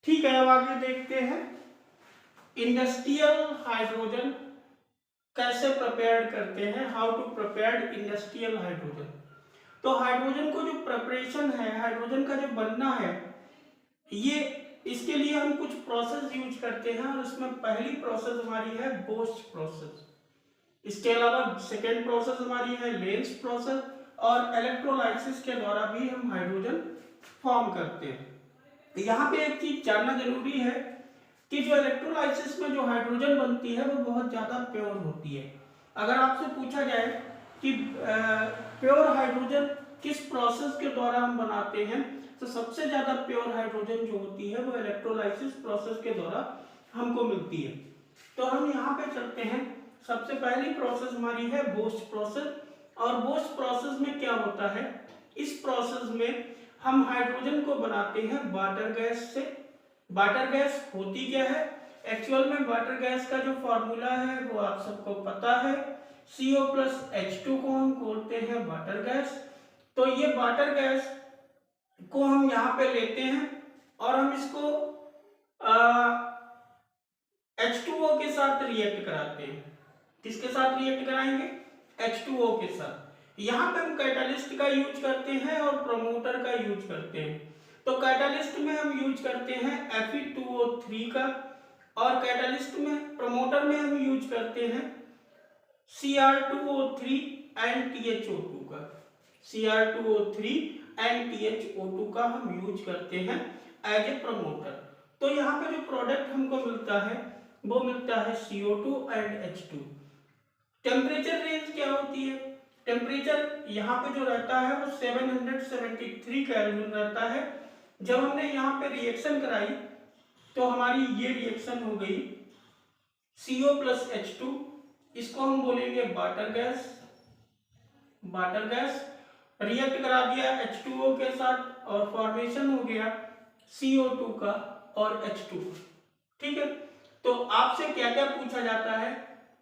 ठीक है, अब आगे देखते हैं इंडस्ट्रियल हाइड्रोजन कैसे प्रिपेयर करते हैं, how to prepare industrial hydrogen. तो हाइड्रोजन को जो प्रिपरेशन है, हाइड्रोजन का जो बनना है, ये इसके लिए हम कुछ प्रोसेस यूज करते हैं और उसमें पहली प्रोसेस हमारी है बोस्ट प्रोसेस। इसके अलावा सेकेंड प्रोसेस हमारी है लेंस प्रोसेस और इलेक्ट्रोलाइसिस के द्वारा भी हम हाइड्रोजन फॉर्म करते हैं। यहाँ पे एक चीज जानना जरूरी है कि जो इलेक्ट्रोलाइसिस में जो हाइड्रोजन बनती है वो बहुत ज्यादा प्योर होती है। अगर आपसे पूछा जाए कि प्योर हाइड्रोजन किस प्रोसेस के द्वारा हम बनाते हैं, तो सबसे ज्यादा प्योर हाइड्रोजन जो होती है वो इलेक्ट्रोलाइसिस प्रोसेस के द्वारा हमको मिलती है। तो हम यहाँ पे चलते हैं। सबसे पहली प्रोसेस हमारी है बोस्ट प्रोसेस। और बोस्ट प्रोसेस में क्या होता है, इस प्रोसेस में हम हाइड्रोजन को बनाते हैं वाटर गैस से। वाटर गैस होती क्या है, एक्चुअल में वाटर गैस का जो फॉर्मूला है वो आप सबको पता है, CO+H2 को हम बोलते हैं वाटर गैस। तो ये वाटर गैस को हम यहाँ पे लेते हैं और हम इसको H2O के साथ रिएक्ट कराते हैं। किसके साथ रिएक्ट कराएंगे, H2O के साथ। यहाँ पे हम कैटालिस्ट का यूज करते हैं और प्रमोटर का यूज करते हैं। तो कैटालिस्ट में हम यूज करते हैं Fe2O3 का और कैटालिस्ट में प्रमोटर में हम यूज करते हैं Cr2O3 एंड THO2 का। Cr2O3 एंड THO2 का हम यूज करते हैं एज ए प्रमोटर। तो यहाँ पे जो प्रोडक्ट हमको मिलता है वो मिलता है CO2 and H2। Temperature range क्या होती है, टेम्परेचर यहाँ पे जो रहता है वो 773 केल्विन रहता है। जब हमने यहाँ पे रिएक्शन कराई तो हमारी ये रिएक्शन हो गई CO+H2, इसको हम बोलेंगे water gas. Water gas react करा दिया H2O के साथ और फॉर्मेशन हो गया CO2 का और H2। ठीक है, तो आपसे क्या क्या पूछा जाता है,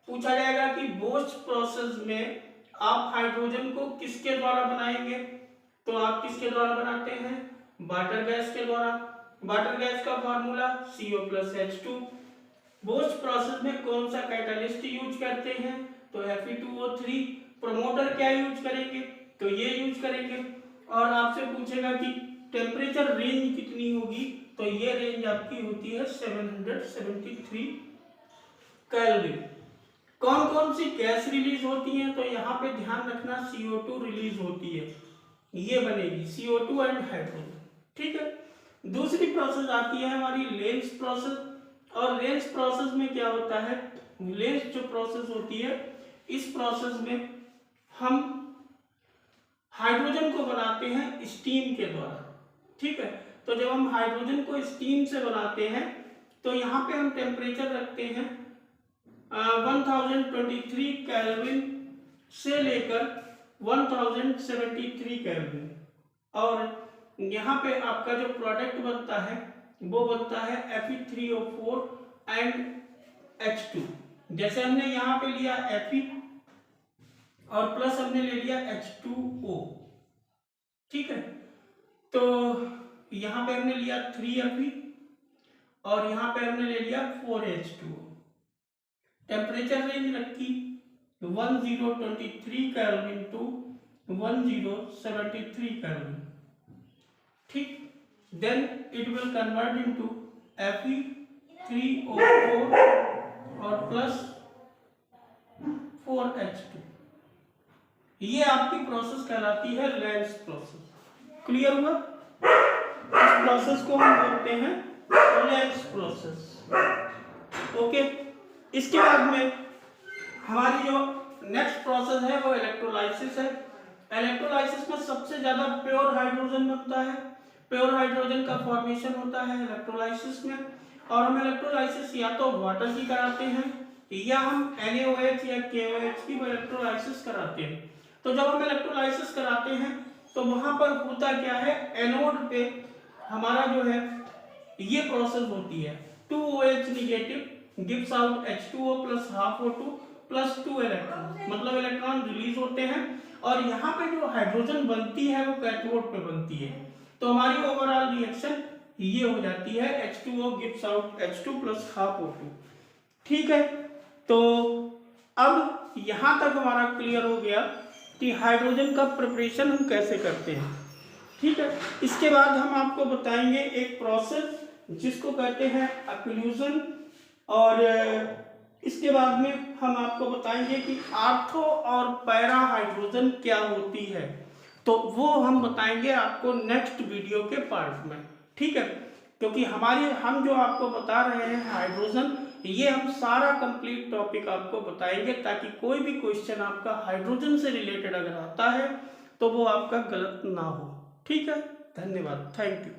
पूछा जाएगा कि बोस्ट प्रोसेस में आप हाइड्रोजन को किसके द्वारा बनाएंगे। तो आप किसके द्वारा बनाते हैं, वाटर गैस के द्वारा। वाटर गैस का फॉर्मूला CO+H2। बोस्ट प्रोसेस में कौन सा कैटालिस्ट यूज करते हैं, तो Fe2O3। प्रमोटर क्या यूज करेंगे, तो ये यूज करेंगे। और आपसे पूछेगा कि टेम्परेचर रेंज कितनी होगी, तो ये रेंज आपकी होती है 773 केल्विन। कौन कौन सी गैस रिलीज होती है, तो यहाँ पे ध्यान रखना CO2 रिलीज होती है, ये बनेगी CO2 एंड हाइड्रोजन। ठीक है, दूसरी प्रोसेस आती है हमारी लेंस प्रोसेस। और लेंस प्रोसेस में क्या होता है, लेंस जो प्रोसेस होती है, इस प्रोसेस में हम हाइड्रोजन को बनाते हैं स्टीम के द्वारा। ठीक है, तो जब हम हाइड्रोजन को स्टीम से बनाते हैं तो यहाँ पे हम टेम्परेचर रखते हैं 1023 केल्विन से लेकर 1073 केल्विन। और यहाँ पे आपका जो प्रोडक्ट बनता है वो बनता है Fe3O4 एंड H2। जैसे हमने यहाँ पे लिया Fe और प्लस हमने ले लिया H2O। ठीक है, तो यहाँ पे हमने लिया 3Fe और यहाँ पे हमने ले लिया 4H2O। टेम्परेचर रेंज रखी 1023 केल्विन टू 1073 केल्विन। ठीक, then it will convert into Fe3O4 और प्लस 4H2। ये आपकी प्रोसेस कहलाती है लेंस प्रोसेस। क्लियर हुआ, इस प्रोसेस को हम बोलते हैं लेंस प्रोसेस। ओके, इसके बाद में हमारी जो नेक्स्ट प्रोसेस है वो इलेक्ट्रोलाइसिस है। इलेक्ट्रोलाइसिस में सबसे ज्यादा प्योर हाइड्रोजन बनता है, प्योर हाइड्रोजन का फॉर्मेशन होता है इलेक्ट्रोलाइसिस में। और हम इलेक्ट्रोलाइसिस या तो वाटर की कराते हैं या हम NaOH या KOH की इलेक्ट्रोलाइसिस कराते हैं। तो जब हम इलेक्ट्रोलाइसिस कराते हैं तो वहां पर होता क्या है, एनोड पे हमारा जो है ये प्रोसेस होती है 2OH negative gives out H2O plus half O2 plus 2 electron, मतलब इलेक्ट्रॉन रिलीज होते हैं। और यहाँ पे जो हाइड्रोजन बनती है वो कैथोड पे बनती है। तो हमारी ओवरऑल रिएक्शन ये हो जाती है H2O gives out H2 plus half O2। ठीक है, तो अब यहाँ तक हमारा क्लियर हो गया कि हाइड्रोजन का प्रिपरेशन हम कैसे करते हैं। ठीक है, इसके बाद हम आपको बताएंगे एक प्रोसेस जिसको कहते हैं एक्लूजन, और इसके बाद में हम आपको बताएंगे कि आर्थो और पैरा हाइड्रोजन क्या होती है, तो वो हम बताएंगे आपको नेक्स्ट वीडियो के पार्ट में। ठीक है, क्योंकि हम जो आपको बता रहे हैं हाइड्रोजन, ये हम सारा कंप्लीट टॉपिक आपको बताएंगे ताकि कोई भी क्वेश्चन आपका हाइड्रोजन से रिलेटेड अगर आता है तो वो आपका गलत ना हो। ठीक है, धन्यवाद, थैंक यू।